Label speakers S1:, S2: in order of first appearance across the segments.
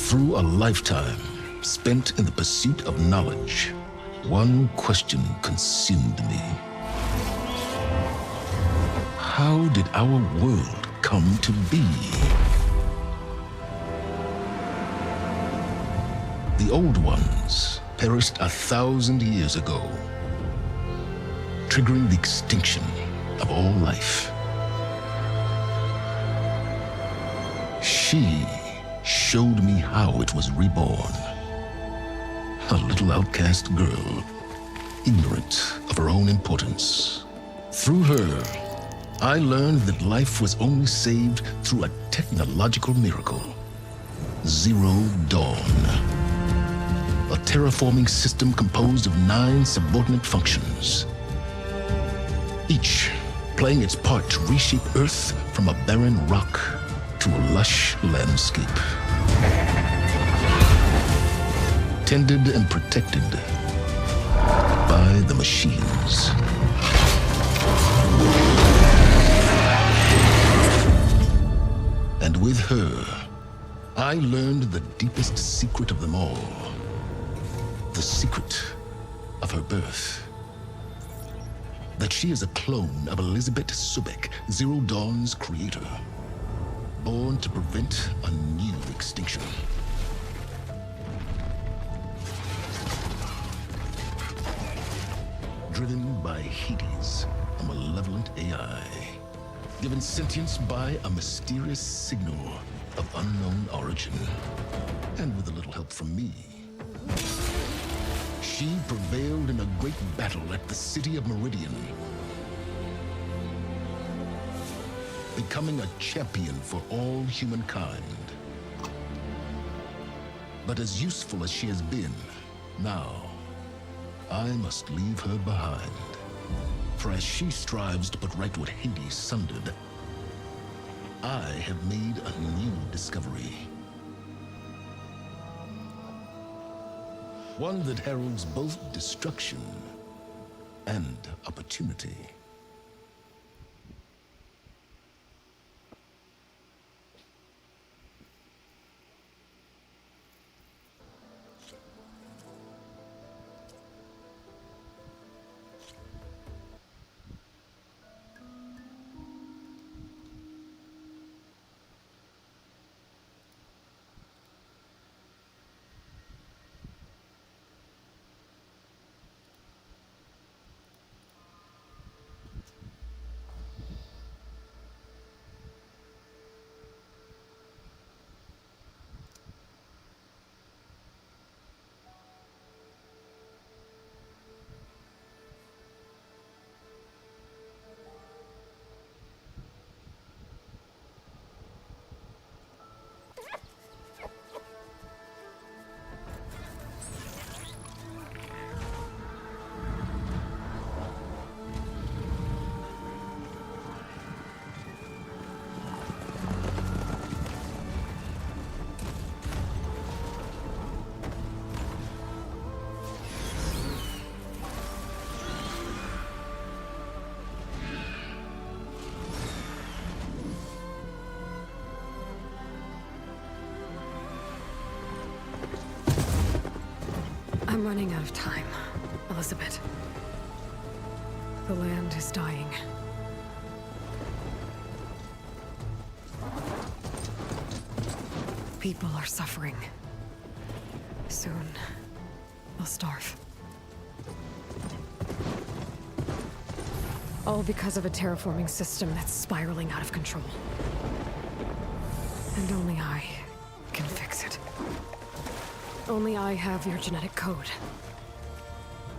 S1: Through a lifetime spent in the pursuit of knowledge, one question consumed me. How did our world come to be? The old ones perished 1,000 years ago, triggering the extinction of all life. She showed me how it was reborn. A little outcast girl, ignorant of her own importance. Through her, I learned that life was only saved through a technological miracle. Zero Dawn. A terraforming system composed of 9 subordinate functions, each playing its part to reshape Earth from a barren rock to a lush landscape. Tended and protected by the machines. And with her, I learned the deepest secret of them all. The secret of her birth. That she is a clone of Elizabeth Subek, Zero Dawn's creator. Born to prevent a new extinction. Driven by Hades, a malevolent AI. Given sentience by a mysterious signal of unknown origin. And with a little help from me, she prevailed in a great battle at the city of Meridian, becoming a champion for all humankind. But as useful as she has been, now, I must leave her behind. For as she strives to put right what Hades sundered, I have made a new discovery. One that heralds both destruction and opportunity.
S2: I'm running out of time, Elizabeth. The land is dying. People are suffering. Soon, they'll starve. All because of a terraforming system that's spiraling out of control. And only I can fix it. Only I have your genetic code.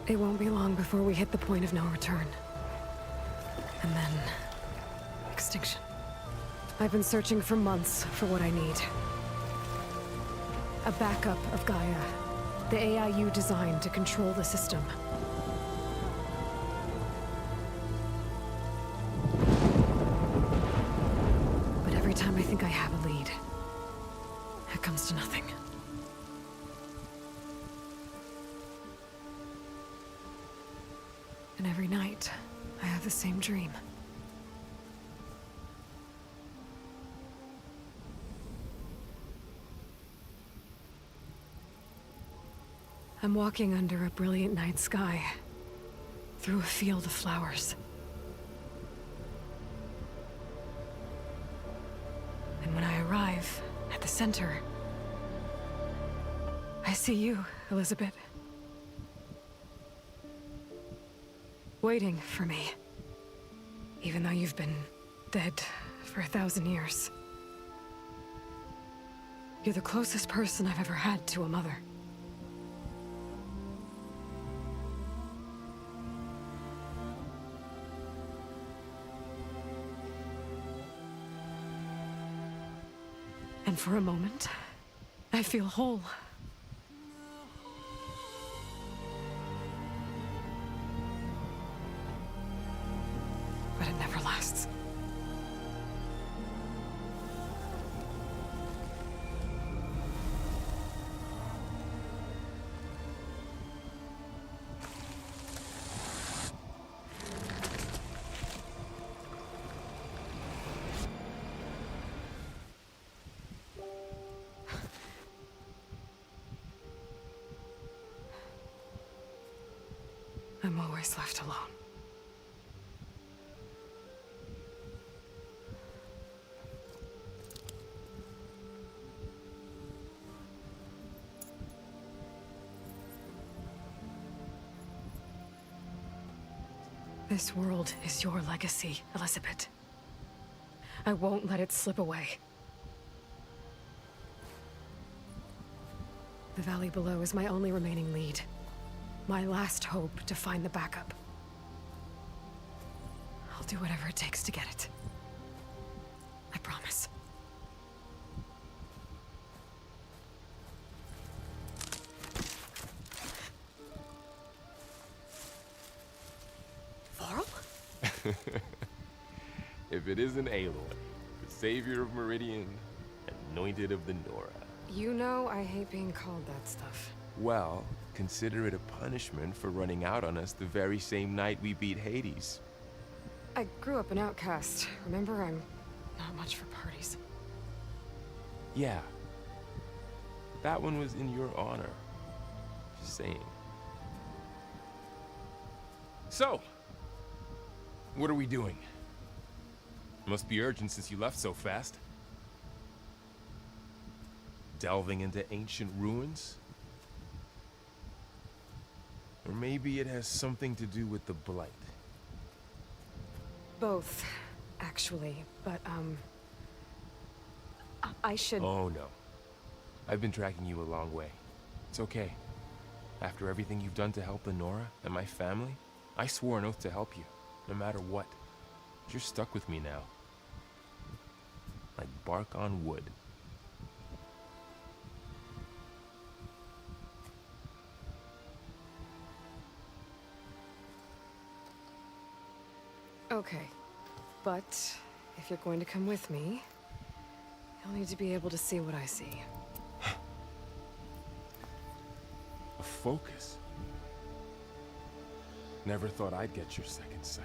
S2: It won't be long before we hit the point of no return. And then... extinction. I've been searching for months for what I need. A backup of Gaia. The AI you designed to control the system. But every time I think I have a lead, it comes to nothing. And every night, I have the same dream. I'm walking under a brilliant night sky, through a field of flowers. And when I arrive at the center, I see you, Elizabeth. Waiting for me. Even though you've been dead for 1,000 years. You're the closest person I've ever had to a mother. And for a moment, I feel whole. But it never lasts. I'm always left alone. This world is your legacy, Elizabeth. I won't let it slip away. The valley below is my only remaining lead. My last hope to find the backup. I'll do whatever it takes to get it. I promise. Varl?
S3: If it isn't Aloy, the savior of Meridian, anointed of the Nora.
S2: You know I hate being called that stuff.
S3: Well, consider it a punishment for running out on us the very same night we beat Hades.
S2: I grew up an outcast. Remember, I'm not much for parties.
S3: Yeah. That one was in your honor. Just saying. So, what are we doing? Must be urgent since you left so fast. Delving into ancient ruins? Or maybe it has something to do with the Blight.
S2: Both, actually, but, I should...
S3: Oh, no. I've been tracking you a long way. It's okay. After everything you've done to help the Nora and my family, I swore an oath to help you, no matter what. You're stuck with me now. Like bark on wood.
S2: Okay, but if you're going to come with me, you'll need to be able to see what I see.
S3: A focus? Never thought I'd get your second sight.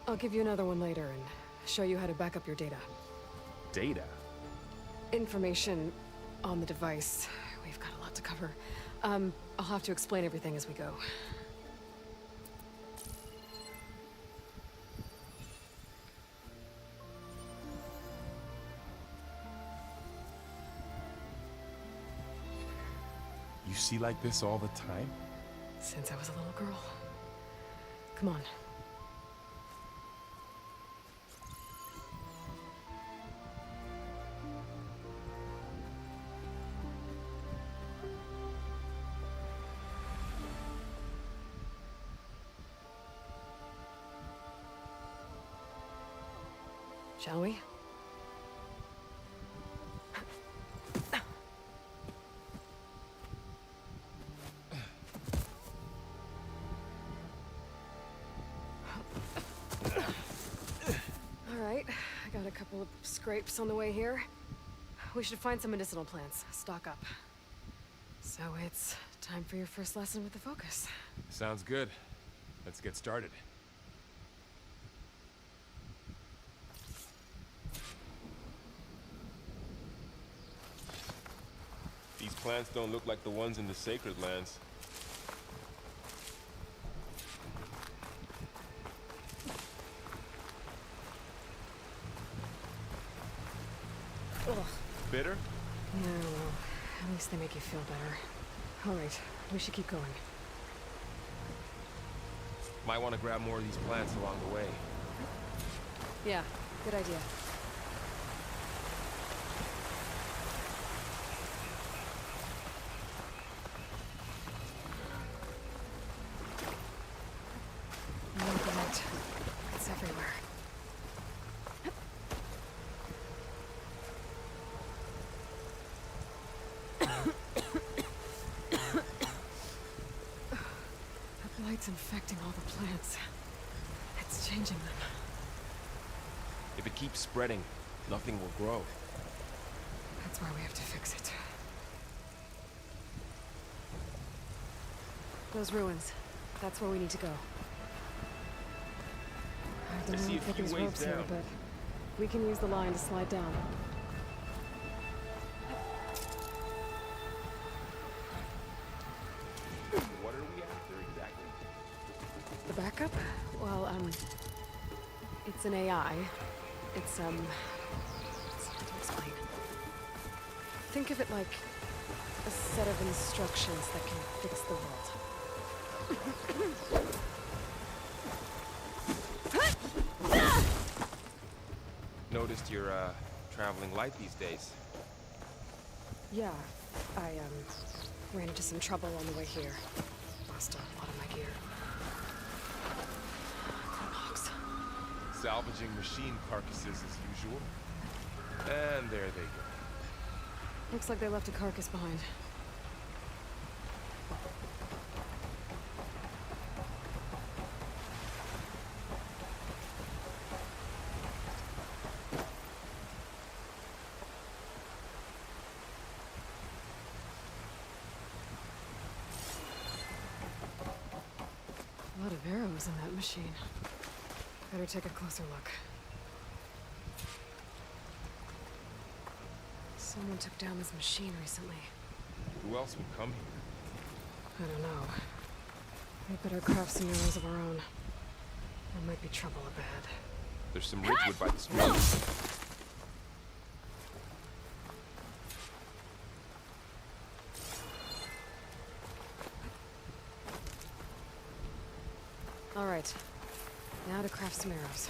S2: I'll give you another one later and show you how to back up your data.
S3: Data?
S2: Information on the device. We've got a lot to cover. I'll have to explain everything as we go.
S3: You see like this all the time?
S2: Since I was a little girl. Come on. Shall we? Alright, I got a couple of scrapes on the way here. We should find some medicinal plants, stock up. So it's time for your first lesson with the focus.
S3: Sounds good. Let's get started. These plants don't look like the ones in the sacred lands.
S2: Ugh.
S3: Bitter?
S2: Yeah, well, at least they make you feel better. All right, we should keep going.
S3: Might want to grab more of these plants along the way.
S2: Yeah, good idea. Look at it. It's everywhere. That light's infecting all the plants. It's changing them.
S3: If it keeps spreading, nothing will grow.
S2: That's why we have to fix it. Those ruins. That's where we need to go. I don't
S3: I
S2: know
S3: see a
S2: if
S3: few
S2: these
S3: ways
S2: ropes here,
S3: down.
S2: but we can use the line to slide down.
S3: What are we after exactly?
S2: The backup? Well, it's an AI. It's hard to explain. Think of it like a set of instructions that can fix the world.
S3: Noticed you're, traveling light these days.
S2: Yeah, I, ran into some trouble on the way here. Lost a lot of my gear. Knocks.
S3: Salvaging machine carcasses as usual. And there they go.
S2: Looks like they left a carcass behind. A lot of arrows in that machine. Better take a closer look. Someone took down this machine recently.
S3: Who else would come here?
S2: I don't know. We better craft some arrows of our own. There might be trouble ahead.
S3: There's some ridgewood by the stream.
S2: All right. Now to craft some arrows.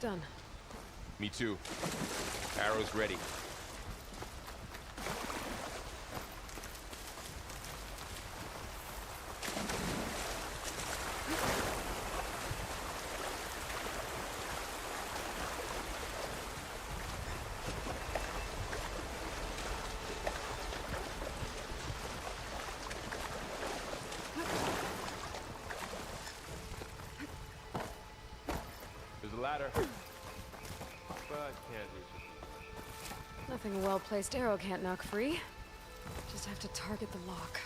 S2: Done.
S3: Me too. Arrows ready. There's a ladder. But can't reach it.
S2: Nothing a well-placed arrow can't knock free. Just have to target the lock.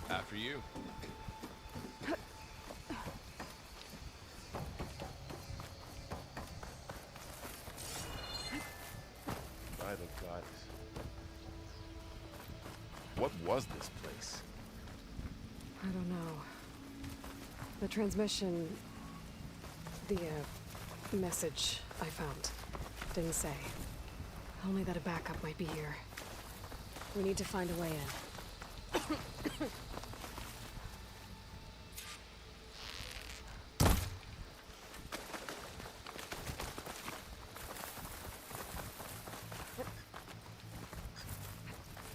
S3: After you. By the goddess. What was this place?
S2: I don't know. The transmission... The, message I found didn't say. Only that a backup might be here. We need to find a way in.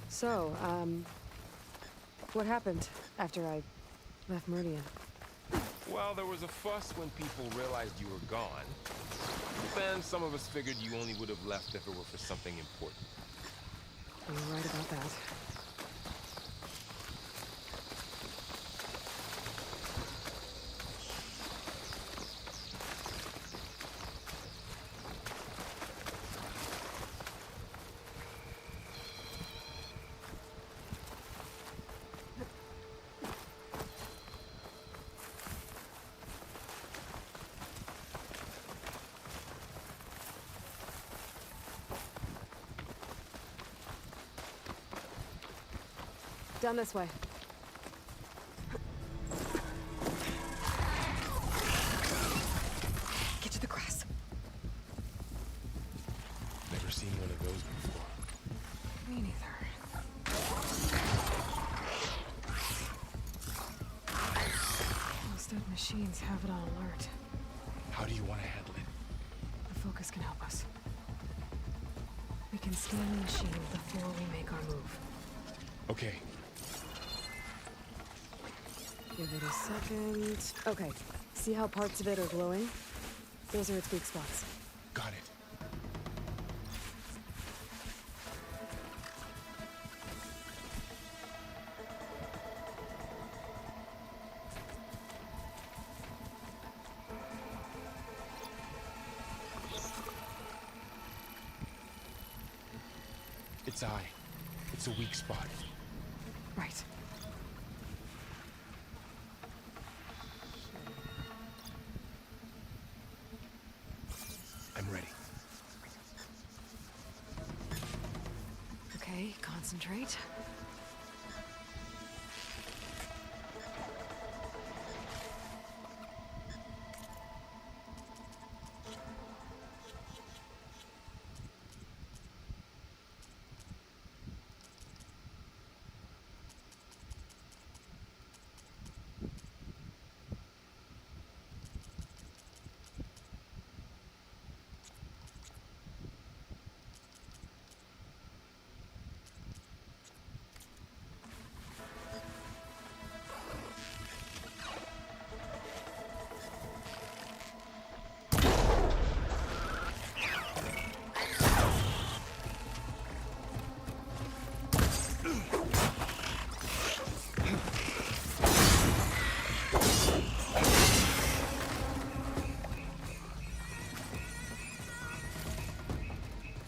S2: So, what happened after I left Meridian?
S3: Well, there was a fuss when people realized you were gone. Then some of us figured you only would have left if it were for something important.
S2: You're right about that. Down this way. Get to the grass.
S3: Never seen one of those before.
S2: Me neither. Those dead machines have it on alert.
S3: How do you want to handle it?
S2: The focus can help us. We can scan the machine before we make our move.
S3: Okay.
S2: Give it a second. Okay. See how parts of it are glowing? Those are its weak spots.
S3: Got it. Its eye. It's a weak spot.
S2: Right.
S3: I'm ready.
S2: Okay, concentrate.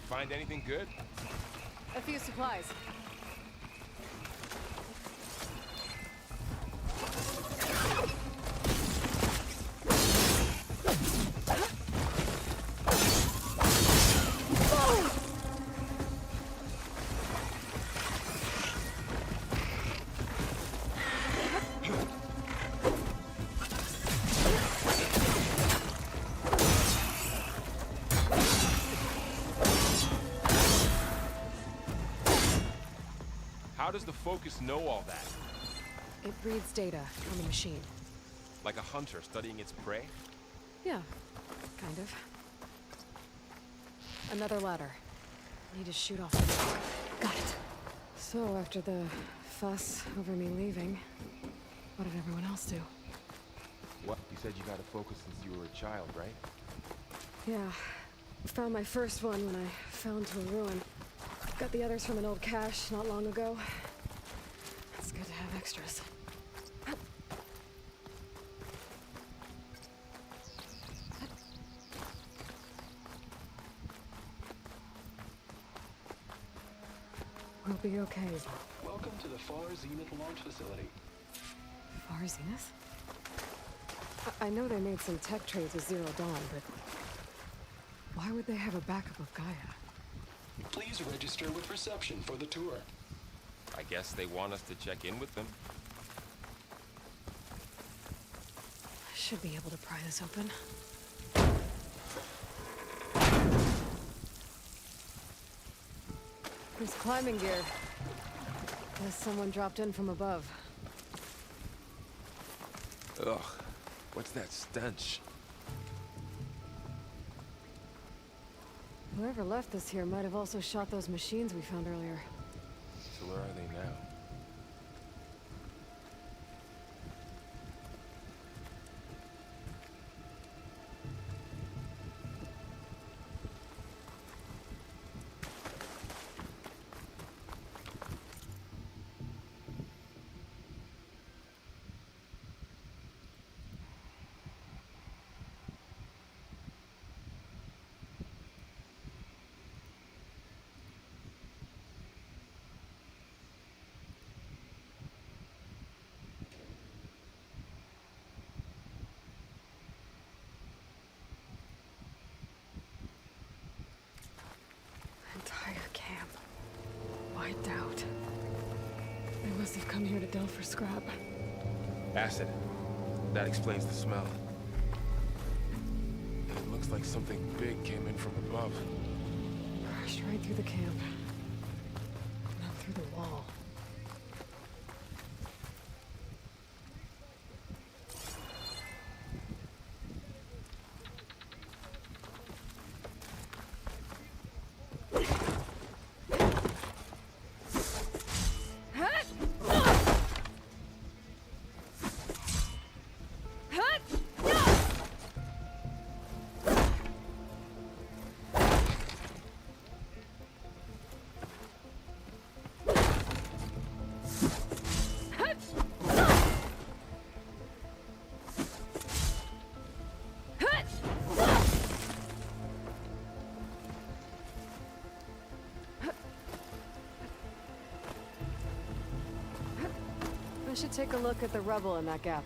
S3: Find anything good?
S2: A few supplies.
S3: How does the focus know all that?
S2: It reads data on the machine.
S3: Like a hunter studying its prey?
S2: Yeah, kind of. Another ladder. Need to shoot off the roof. Got it. So after the fuss over me leaving, what did everyone else do?
S3: What? You said you got a focus since you were a child, right?
S2: Yeah. Found my first one when I fell into a ruin. Got the others from an old cache not long ago. It's good to have extras. We'll be okay.
S4: Welcome to the Far Zenith launch facility.
S2: Far Zenith? I know they made some tech trades with Zero Dawn, but why would they have a backup of Gaia?
S4: Please register with reception for the tour.
S3: I guess they want us to check in with them.
S2: I should be able to pry this open. There's climbing gear. Guess someone dropped in from above.
S3: Ugh, what's that stench?
S2: Whoever left this here might have also shot those machines we found earlier.
S3: So where are they now?
S2: down here to delve for scrap.
S3: Acid. That explains the smell. And it looks like something big came in from above.
S2: Crashed right through the camp. Not through the wall. I should take a look at the rubble in that gap.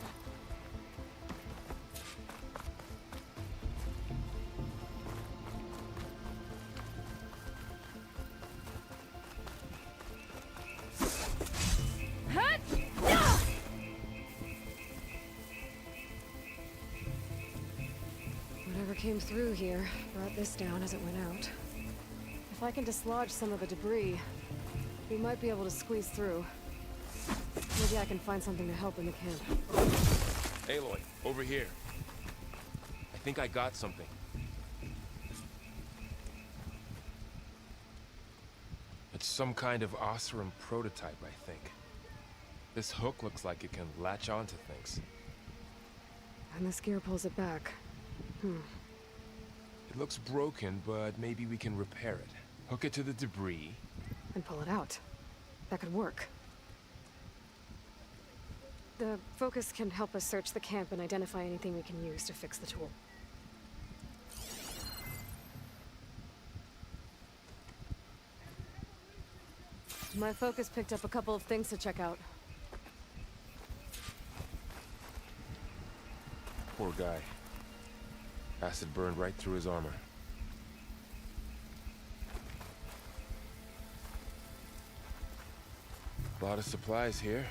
S2: Whatever came through here brought this down as it went out. If I can dislodge some of the debris, we might be able to squeeze through. Maybe I can find something to help in the camp.
S3: Aloy, over here. I think I got something. It's some kind of Osram prototype, I think. This hook looks like it can latch onto things.
S2: And this gear pulls it back.
S3: It looks broken, but maybe we can repair it. Hook it to the debris.
S2: And pull it out. That could work. The focus can help us search the camp and identify anything we can use to fix the tool. My focus picked up a couple of things to check out.
S3: Poor guy. Acid burned right through his armor. A lot of supplies here.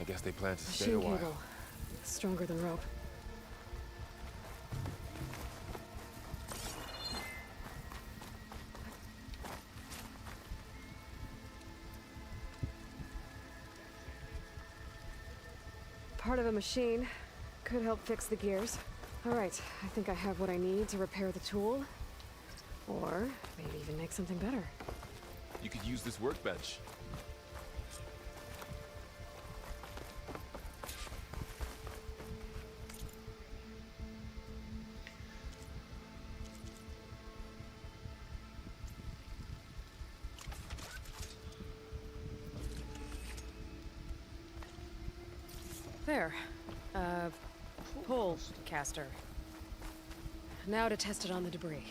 S3: I guess they plan to stay a
S2: Machine
S3: while.
S2: cable. Stronger than rope. Part of a machine. Could help fix the gears. Alright, I think I have what I need to repair the tool. Or maybe even make something better.
S3: You could use this workbench.
S2: There. Pull caster. Now to test it on the debris.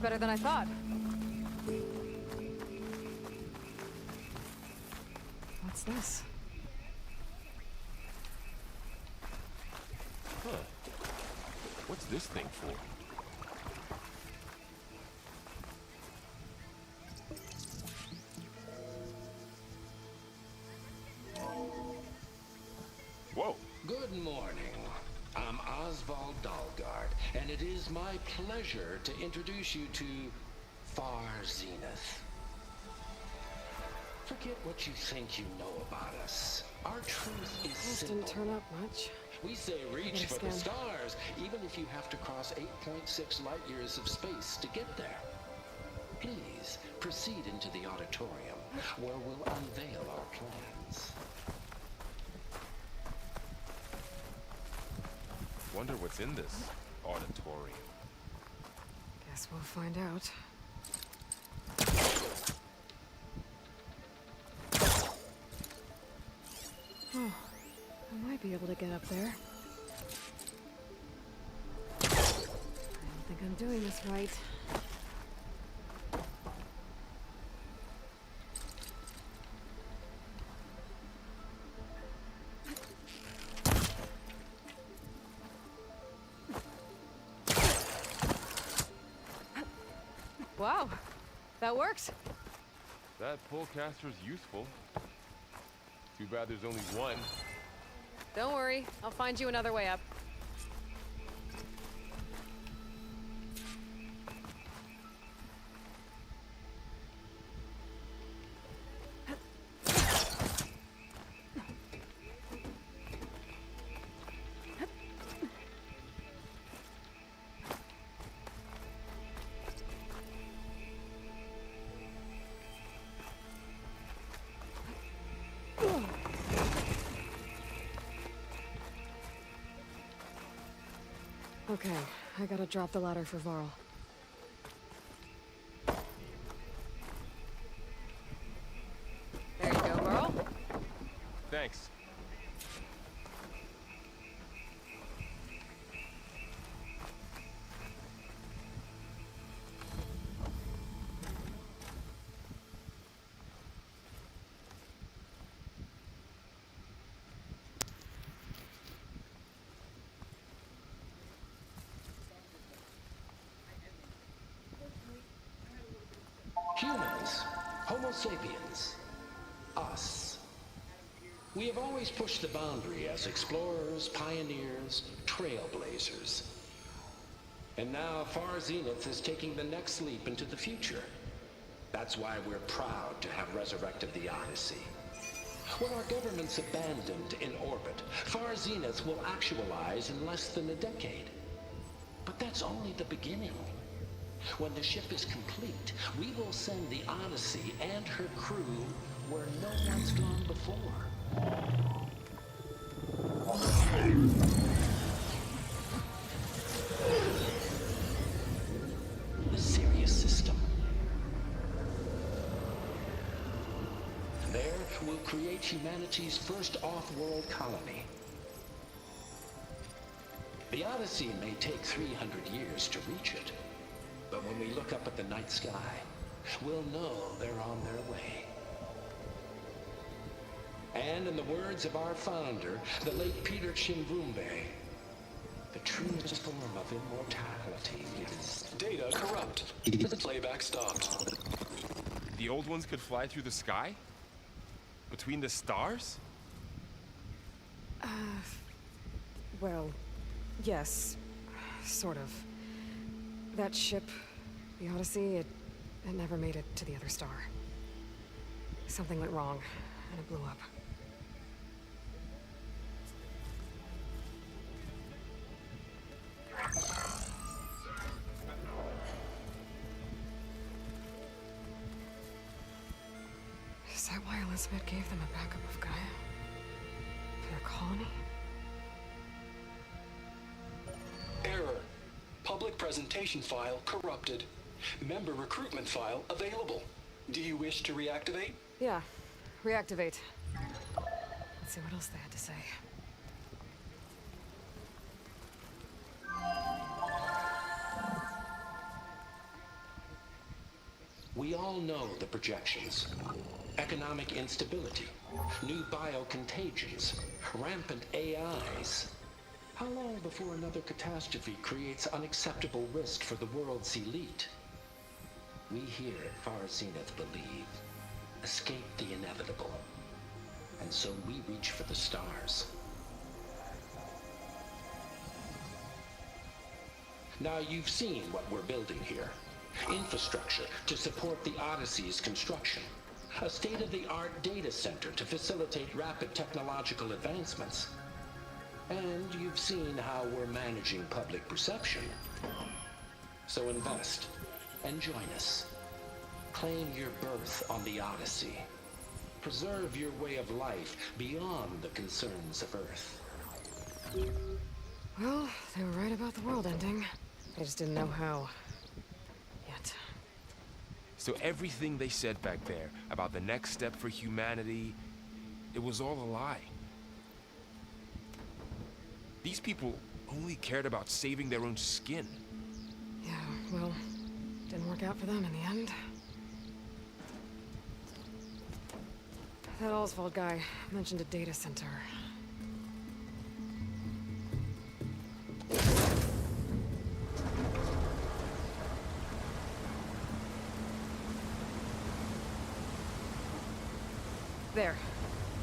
S2: Better than I thought. What's this?
S3: Huh. What's this thing for? Whoa.
S4: Good morning. I'm Oswald Dalgard, and it is my pleasure to introduce you to Far Zenith. Forget what you think you know about us. Our truth is
S2: This
S4: simple.
S2: didn't turn up much.
S4: We say reach
S2: Gotta
S4: for the
S2: scan.
S4: stars, even if you have to cross 8.6 light years of space to get there. Please proceed into the auditorium. where we'll unveil our plans.
S3: Wonder what's in this auditorium.
S2: Guess we'll find out. Oh, I might be able to get up there. I don't think I'm doing this right. Wow, that worked.
S3: That pullcaster's useful. Too bad there's only one.
S2: Don't worry, I'll find you another way up. Okay, I gotta drop the ladder for Varl. There you go, Varl.
S3: Thanks.
S4: Humans, Homo sapiens, us. We have always pushed the boundary as explorers, pioneers, trailblazers. And now Far Zenith is taking the next leap into the future. That's why we're proud to have resurrected the Odyssey. When our government's abandoned in orbit, Far Zenith will actualize in less than a decade. But that's only the beginning. When the ship is complete, we will send the Odyssey and her crew where no one's gone before. The Sirius system. There, we'll create humanity's first off-world colony. The Odyssey may take 300 years to reach it. But when we look up at the night sky, we'll know they're on their way. And in the words of our founder, the late Peter Chimbumbe, the truest form of immortality is...
S5: Data corrupt. Playback stopped.
S3: The old ones could fly through the sky? Between the stars?
S2: Well, yes, sort of. That ship, the Odyssey, it never made it to the other star. Something went wrong, and it blew up. Is that why Elizabeth gave them a backup of Gaia? For their colony?
S5: Error. Public presentation file corrupted. Member recruitment file available. Do you wish to reactivate?
S2: Yeah, reactivate. Let's see what else they had to say.
S4: We all know the projections. Economic instability, new biocontagions, rampant AIs. How long before another catastrophe creates unacceptable risk for the world's elite? We here at Far Zenith believe, escape the inevitable. And so we reach for the stars. Now you've seen what we're building here. Infrastructure to support the Odyssey's construction. A state-of-the-art data center to facilitate rapid technological advancements. And you've seen how we're managing public perception. So invest and join us. Claim your birth on the Odyssey. Preserve your way of life beyond the concerns of Earth.
S2: Well, they were right about the world ending. I just didn't know how. Yet.
S3: So everything they said back there about the next step for humanity, it was all a lie. These people only cared about saving their own skin.
S2: Yeah, well, didn't work out for them in the end. That Oswald guy mentioned a data center. There.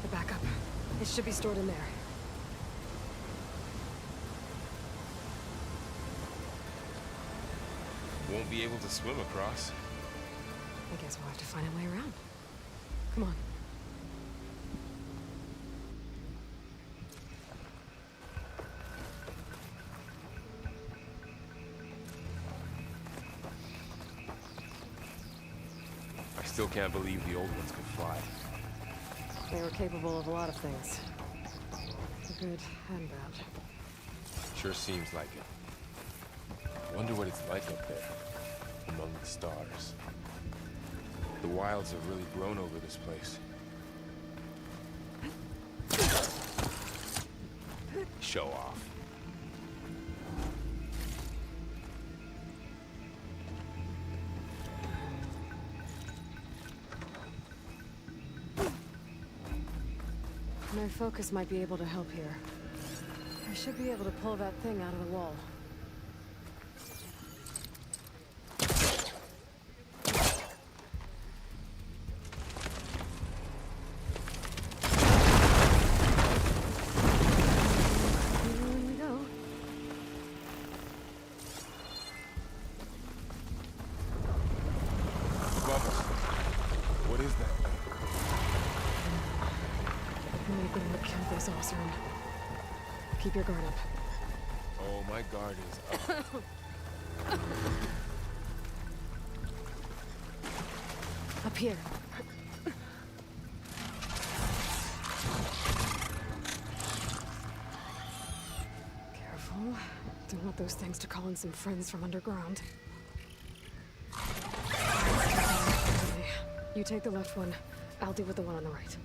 S2: The backup. It should be stored in there.
S3: Won't be able to swim across.
S2: I guess we'll have to find a way around. Come on.
S3: I still can't believe the old ones could fly.
S2: They were capable of a lot of things. The good and bad.
S3: Sure seems like it. Wonder what it's like up there, among the stars. The wilds have really grown over this place. Show off.
S2: My focus might be able to help here. I should be able to pull that thing out of the wall. Here we go.
S3: Bubbles. What is that?
S2: Anything that killed this Osram. Keep your guard up.
S3: Oh, my guard is up.
S2: Up here. Careful. Don't want those things to call in some friends from underground. Okay. You take the left one. I'll deal with the one on the right.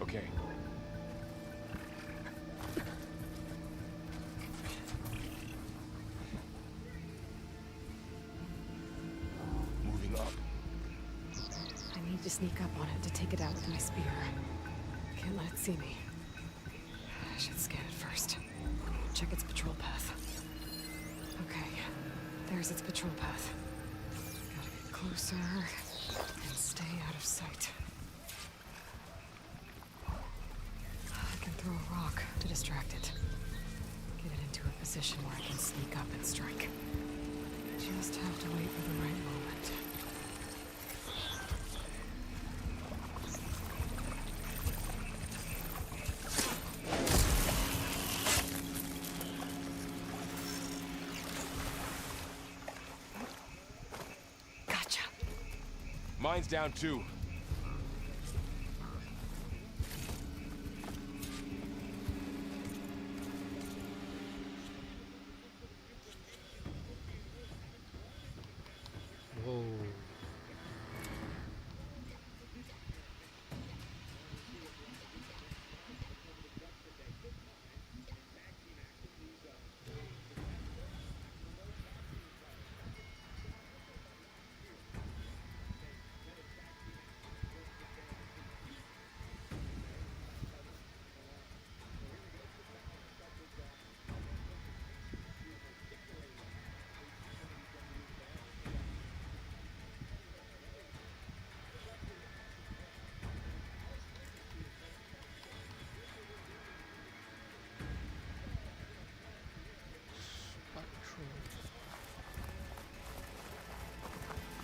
S3: Okay. Moving up.
S2: I need to sneak up on it to take it out with my spear. Can't let it see me. I should scan it first. Check its patrol path. Okay, there's its patrol path. Gotta get closer and stay out of sight. I can throw a rock to distract it. Get it into a position where I can sneak up and strike. Just have to wait for the right moment. Gotcha.
S3: Mine's down too.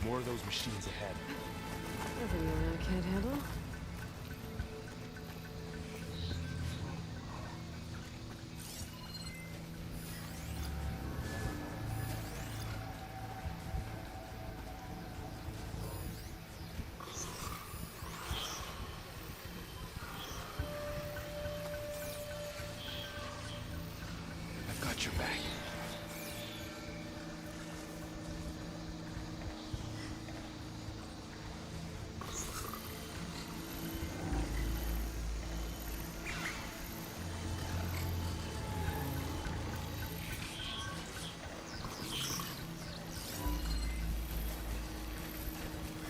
S3: More of those machines ahead.
S2: Nothing you and I can't handle.
S3: got your back.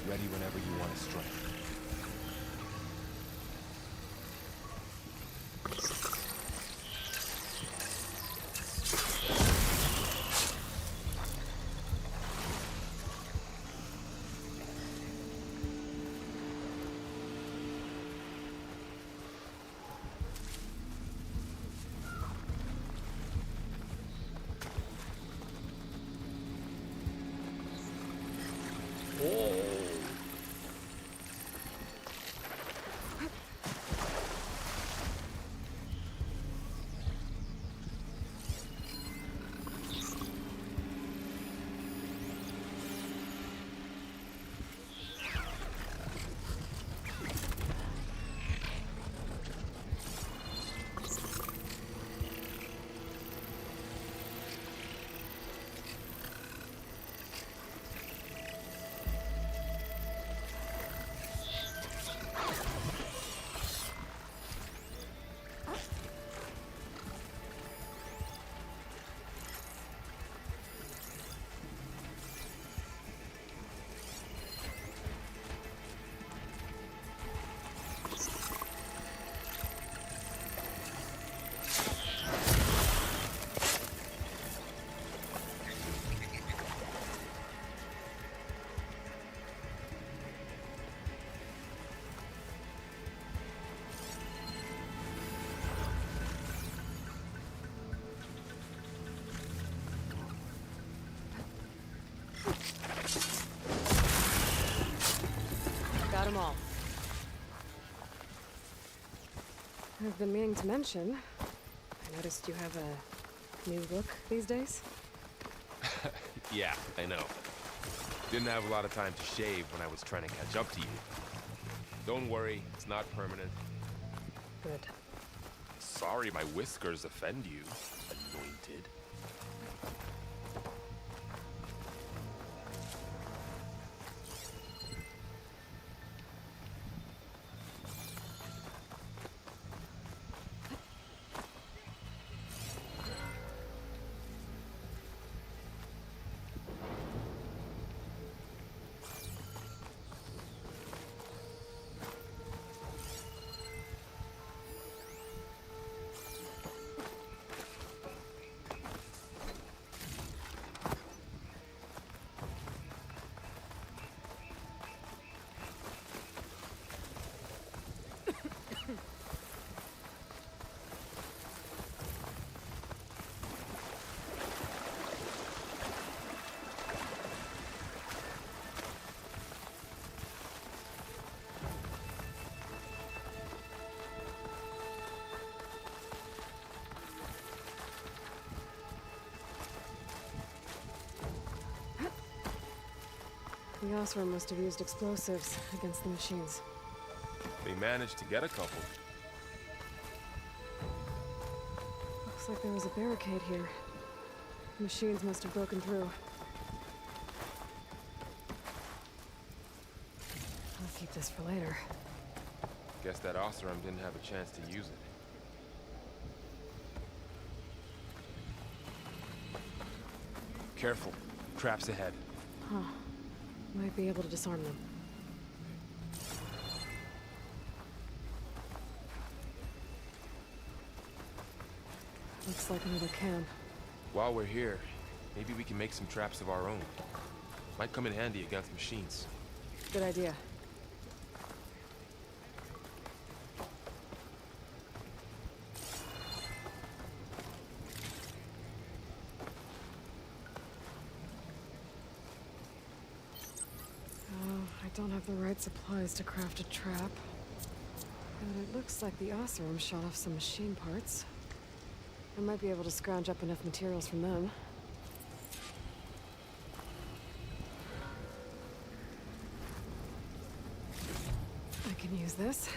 S3: Ready whenever you want to strike.
S2: Got them all. I've been meaning to mention, I noticed you have a new look these days.
S3: Yeah, I know. Didn't have a lot of time to shave when I was trying to catch up to you. Don't worry, it's not permanent.
S2: Good.
S3: Sorry my whiskers offend you, anointed.
S2: The Osram must have used explosives against the machines.
S3: They managed to get a couple.
S2: Looks like there was a barricade here. The machines must have broken through. I'll keep this for later.
S3: Guess that Osram didn't have a chance to use it. Careful. Traps ahead.
S2: Huh. Might be able to disarm them. Looks like another camp.
S3: While we're here, maybe we can make some traps of our own. Might come in handy against machines.
S2: Good idea. I don't have the right supplies to craft a trap. And it looks like the Osram shot off some machine parts. I might be able to scrounge up enough materials from them. I can use this.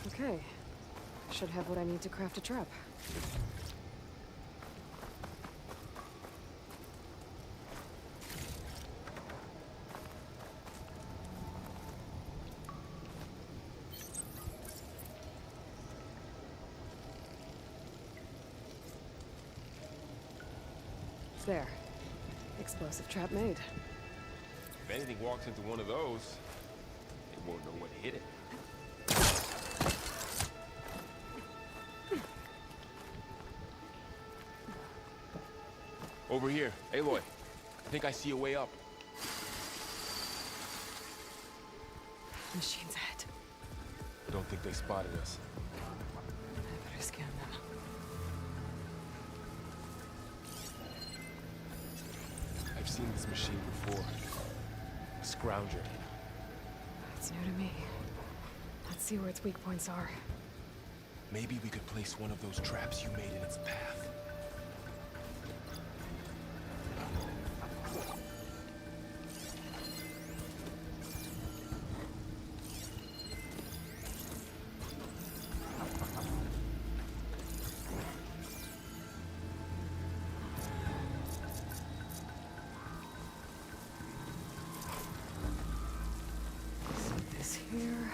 S2: Okay, Should have what I need to craft a trap. There. Explosive trap made.
S3: If anything walks into one of those, they won't know what hit it. Over here, Aloy. I think I see a way up.
S2: Machines ahead.
S3: I don't think they spotted us.
S2: I better scan them.
S3: I've seen this machine before. A scrounger.
S2: It's new to me. Let's see where its weak points are.
S3: Maybe we could place one of those traps you made in its path.
S2: This here.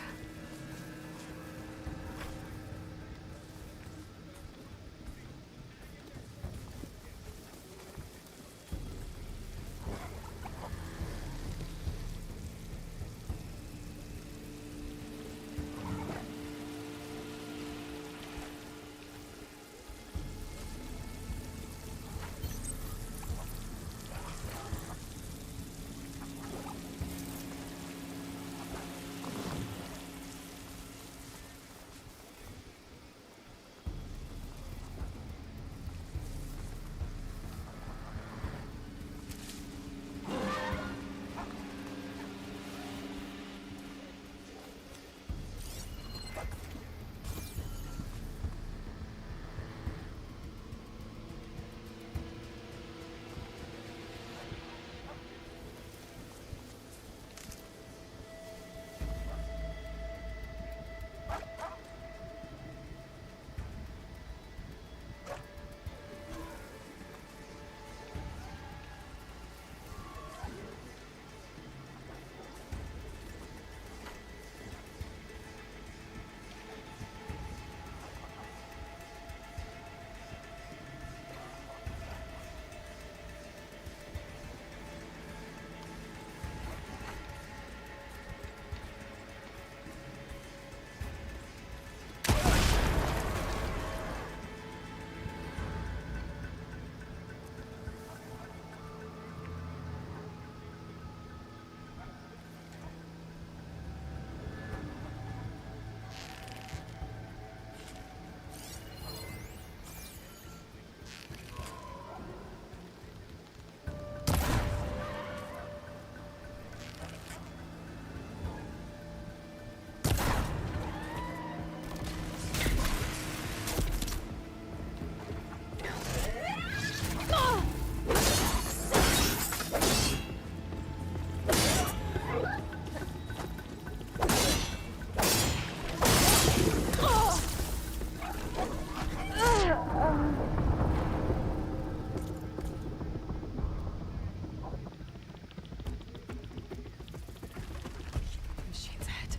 S2: Machines ahead.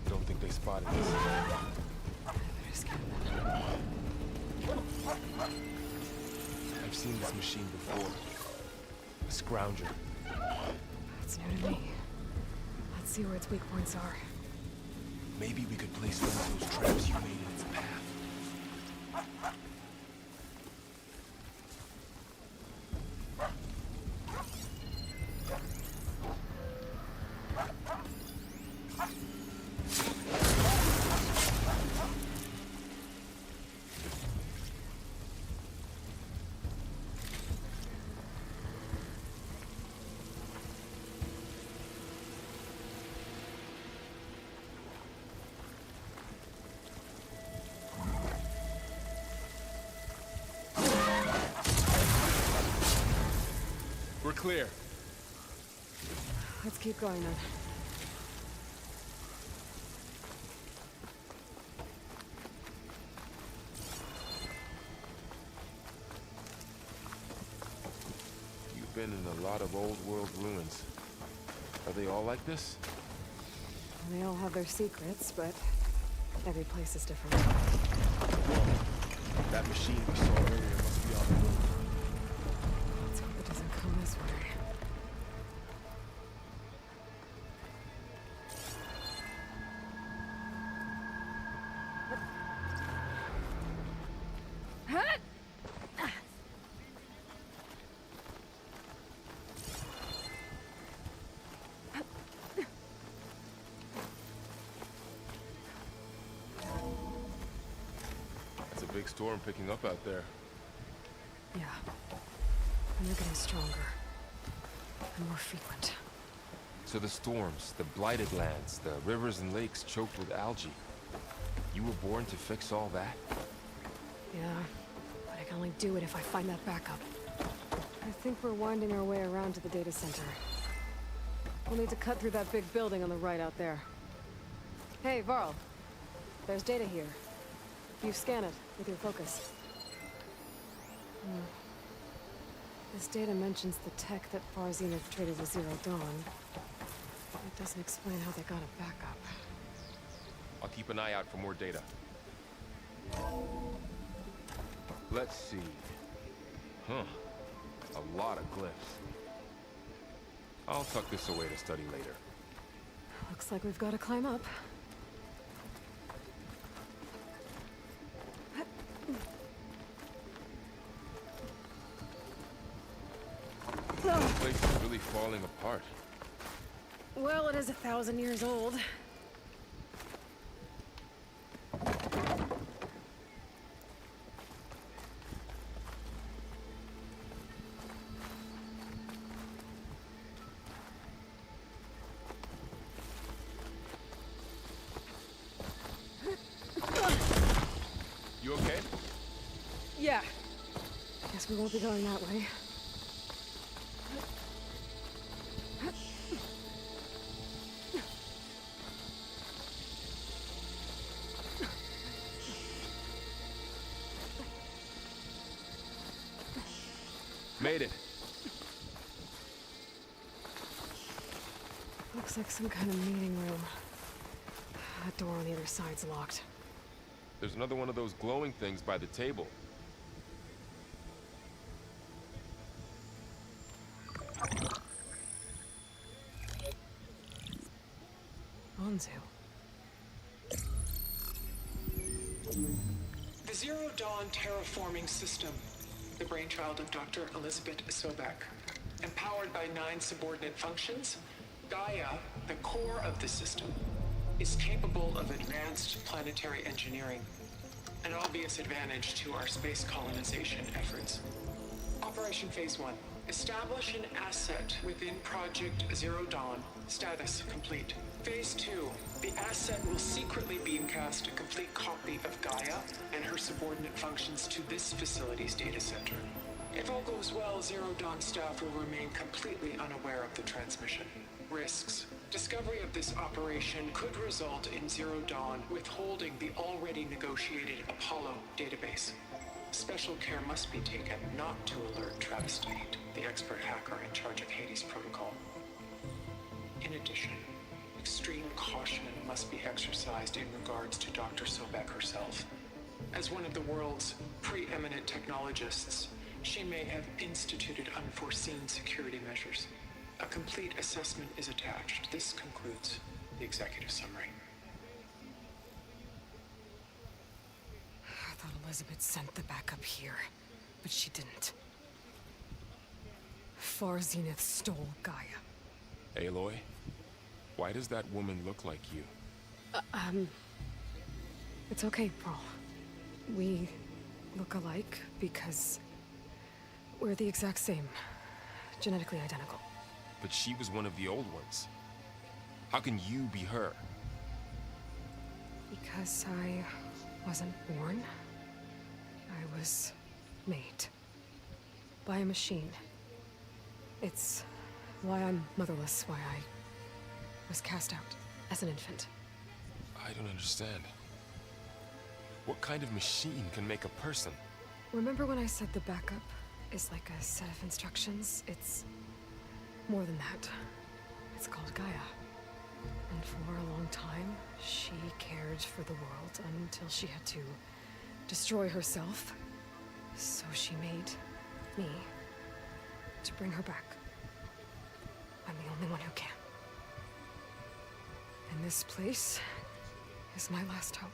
S3: Don't think they spotted us.
S2: I better scan them.
S3: I've seen this machine before. A scrounger.
S2: It's new to me. Let's see where its weak points are.
S3: Maybe we could place one of those traps you made in its path. We're clear.
S2: Let's keep going then.
S3: been in a lot of old world ruins. Are they all like this?
S2: They all have their secrets, but every place is different.
S3: Whoa. That machine we saw earlier must be on the move.
S2: Let's hope it doesn't come this way.
S3: It's a big storm picking up out there.
S2: Yeah. And they're getting stronger. And more frequent.
S3: So the storms, the blighted lands, the rivers and lakes choked with algae. You were born to fix all that?
S2: Yeah. But I can only do it if I find that backup. I think we're winding our way around to the data center. We'll need to cut through that big building on the right out there. Hey, Varl. There's data here. You scan it with your focus. This data mentions the tech that Far Zenith traded with Zero Dawn. It doesn't explain how they got a backup.
S3: I'll keep an eye out for more data. Let's see. Huh. A lot of glyphs. I'll tuck this away to study later.
S2: Looks like we've got to climb up.
S3: This place is really falling apart.
S2: Well, it is 1,000 years old.
S3: You okay?
S2: Yeah. Guess we won't be going that way.
S3: Made it.
S2: Looks like some kind of meeting room. That door on the other side's locked.
S3: There's another one of those glowing things by the table.
S2: Onzu.
S5: The Zero Dawn terraforming system, the brainchild of Dr. Elizabeth Sobek. Empowered by 9 subordinate functions, Gaia, the core of the system, is capable of advanced planetary engineering, an obvious advantage to our space colonization efforts. Operation Phase 1. Establish an asset within Project Zero Dawn. Status complete. Phase 2. The asset will secretly beamcast a complete copy of Gaia and her subordinate functions to this facility's data center. If all goes well, Zero Dawn staff will remain completely unaware of the transmission. Risks. Discovery of this operation could result in Zero Dawn withholding the already negotiated Apollo database. Special care must be taken not to alert Travis Tate, the expert hacker in charge of Hades Protocol. In addition, extreme caution must be exercised in regards to Dr. Sobek herself. As one of the world's preeminent technologists, she may have instituted unforeseen security measures. A complete assessment is attached. This concludes the executive summary.
S2: I thought Elizabeth sent the backup here, but she didn't. Far Zenith stole Gaia.
S3: Aloy? Why does that woman look like you?
S2: It's okay, Pearl. We look alike because we're the exact same. Genetically identical.
S3: But she was one of the old ones. How can you be her?
S2: Because I wasn't born. I was made. By a machine. It's why I'm motherless, why I was cast out as an infant.
S3: I don't understand. What kind of machine can make a person?
S2: Remember when I said the backup is like a set of instructions. It's more than that. It's called Gaia. And for a long time, she cared for the world until she had to destroy herself. So she made me to bring her back. I'm the only one who can. And this place is my last hope.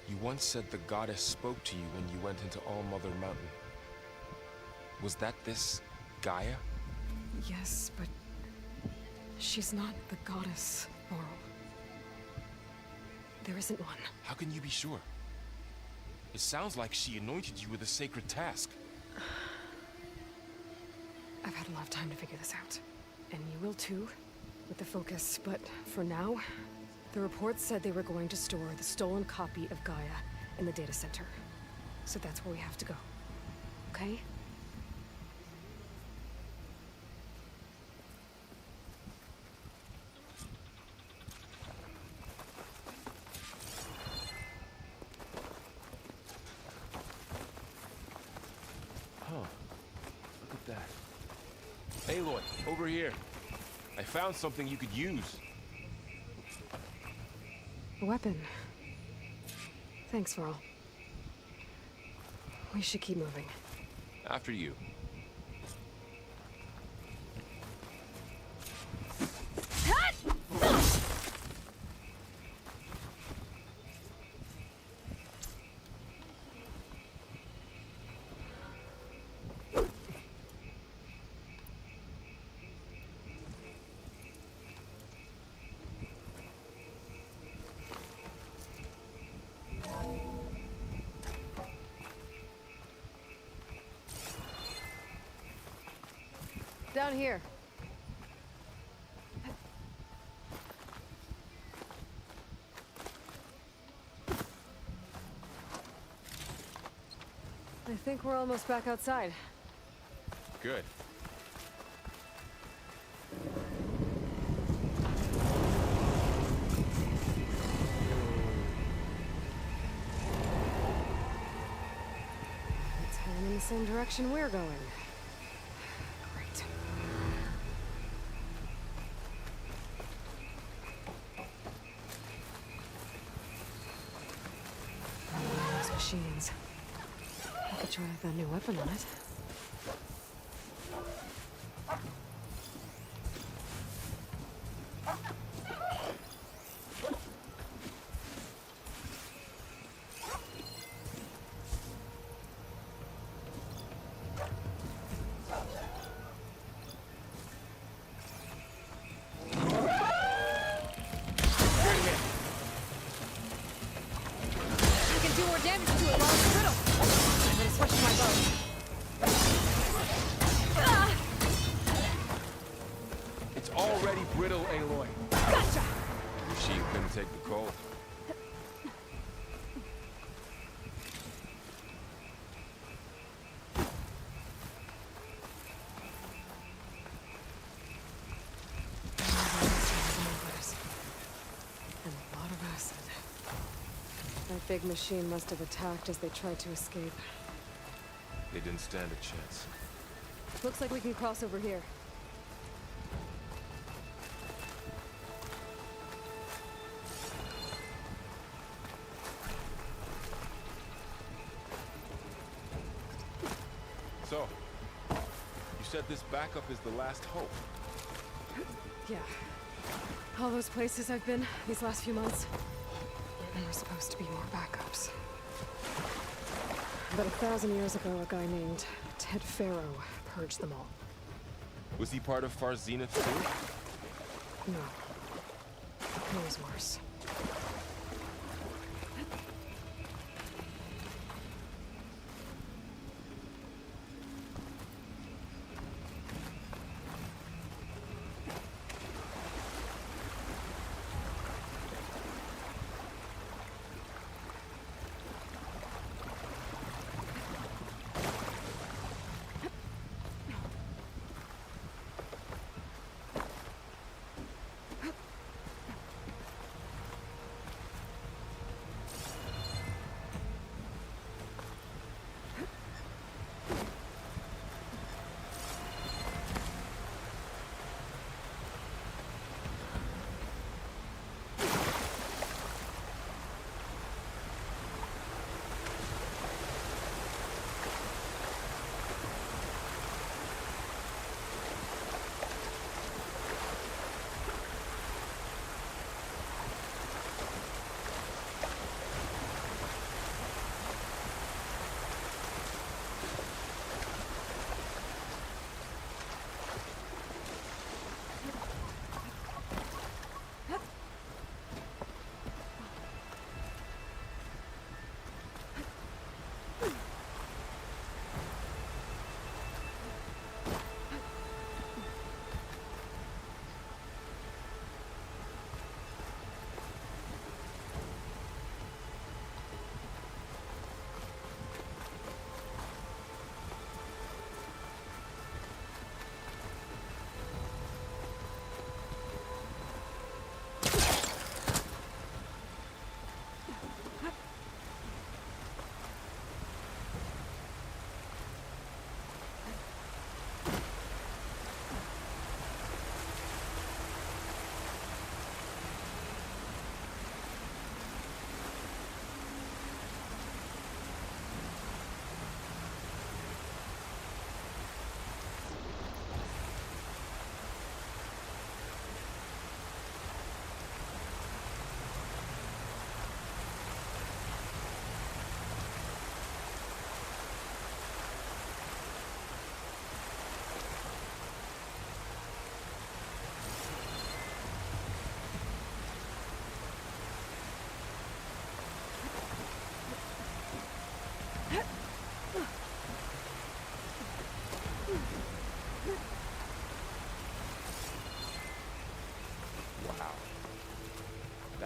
S3: You once said the goddess spoke to you when you went into All-Mother Mountain. Was that this Gaia?
S2: Yes, but she's not the goddess, Laurel. There isn't one.
S3: How can you be sure? It sounds like she anointed you with a sacred task.
S2: I've had a lot of time to figure this out. And you will too, with the focus. But for now, the report said they were going to store the stolen copy of Gaia in the data center. So that's where we have to go. Okay?
S3: Huh. Look at that. Aloy, over here. I found something you could use.
S2: A weapon. Thanks, Varl. We should keep moving.
S3: After you.
S2: Down here. I think we're almost back outside.
S3: Good.
S2: It's heading in the same direction we're going. Great. Those machines. I could try out that new weapon on it. You can do more damage to it while it's brittle. I'm gonna switch to my bow.
S3: It's already brittle, Aloy.
S2: Gotcha!
S3: Your shield couldn't take the cold.
S2: And a lot of acid. That big machine must have attacked as they tried to escape.
S3: They didn't stand a chance.
S2: Looks like we can cross over here.
S3: So, you said this backup is the last hope.
S2: Yeah. All those places I've been these last few months. There were supposed to be more backups. But 1,000 years ago, a guy named Ted Pharaoh purged them all.
S3: Was he part of Far's Zenith too?
S2: No. It was worse.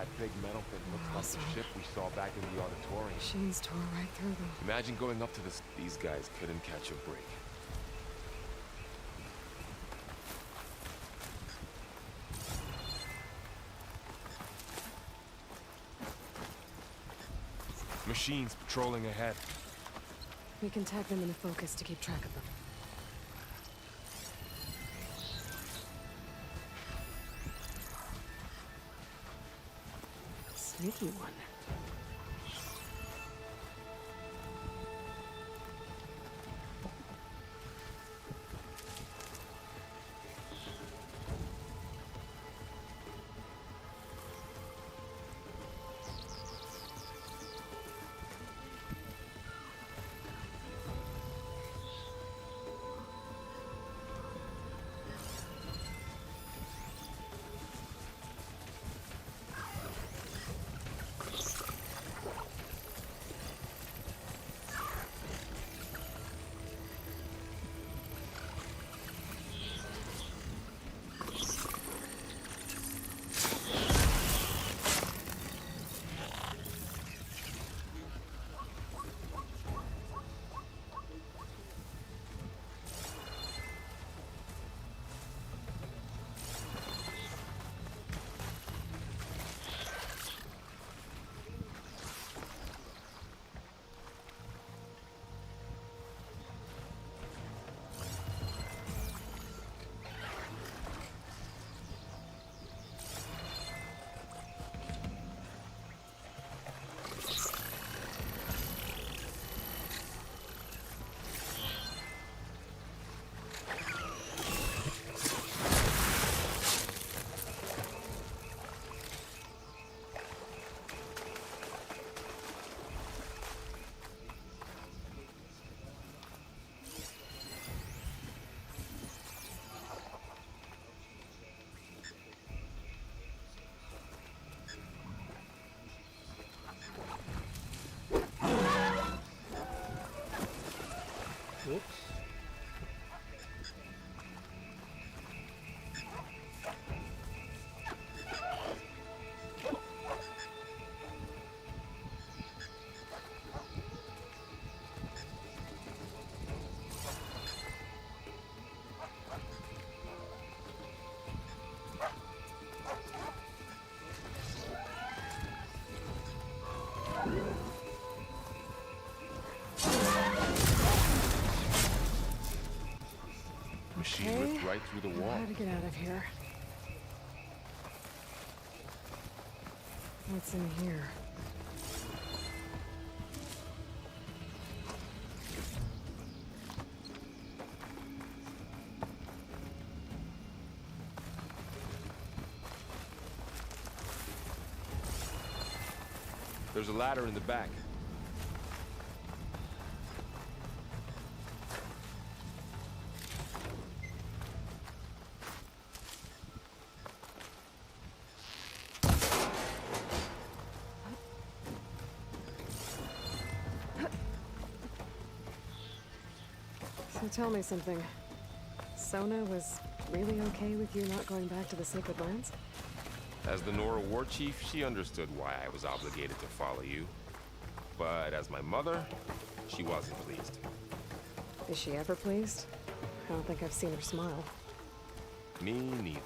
S3: That big metal thing looks like
S2: Awesome.
S3: the ship we saw back in the auditorium.
S2: Machines tore right through them.
S3: Imagine going up to this. These guys couldn't catch a break. Machines patrolling ahead.
S2: We can tag them into focus to keep track of them. Sneaky one.
S6: Oops.
S3: Machine ripped right through the wall.
S2: How to get out of here? What's in here?
S3: There's a ladder in the back.
S2: So tell me something. Sona was really okay with you not going back to the Sacred Lands?
S3: As the Nora war chief, she understood why I was obligated to follow you. But as my mother, she wasn't pleased.
S2: Is she ever pleased? I don't think I've seen her smile.
S3: Me neither.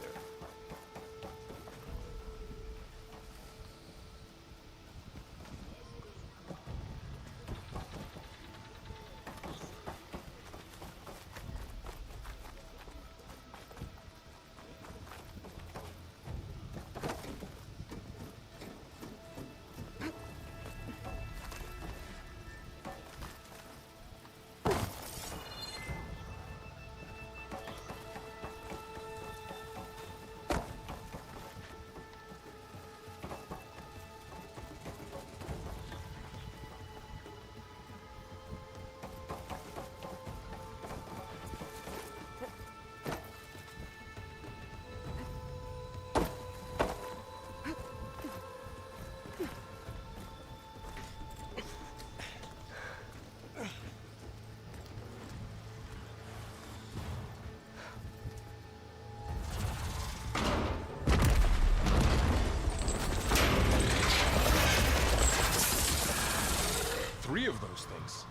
S3: of those things.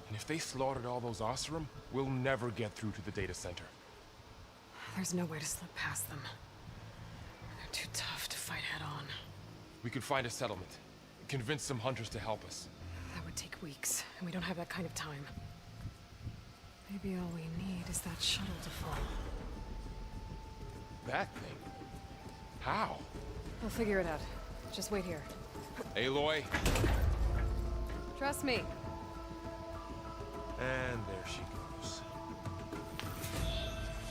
S3: And if they slaughtered all those Oseram, we'll never get through to the data center.
S2: There's no way to slip past them. They're too tough to fight head-on.
S3: We could find a settlement. Convince some hunters to help us.
S2: That would take weeks, and we don't have that kind of time. Maybe all we need is that shuttle to fall.
S3: That thing? How?
S2: We'll figure it out. Just wait here.
S3: Aloy.
S2: Trust me.
S3: And there she goes.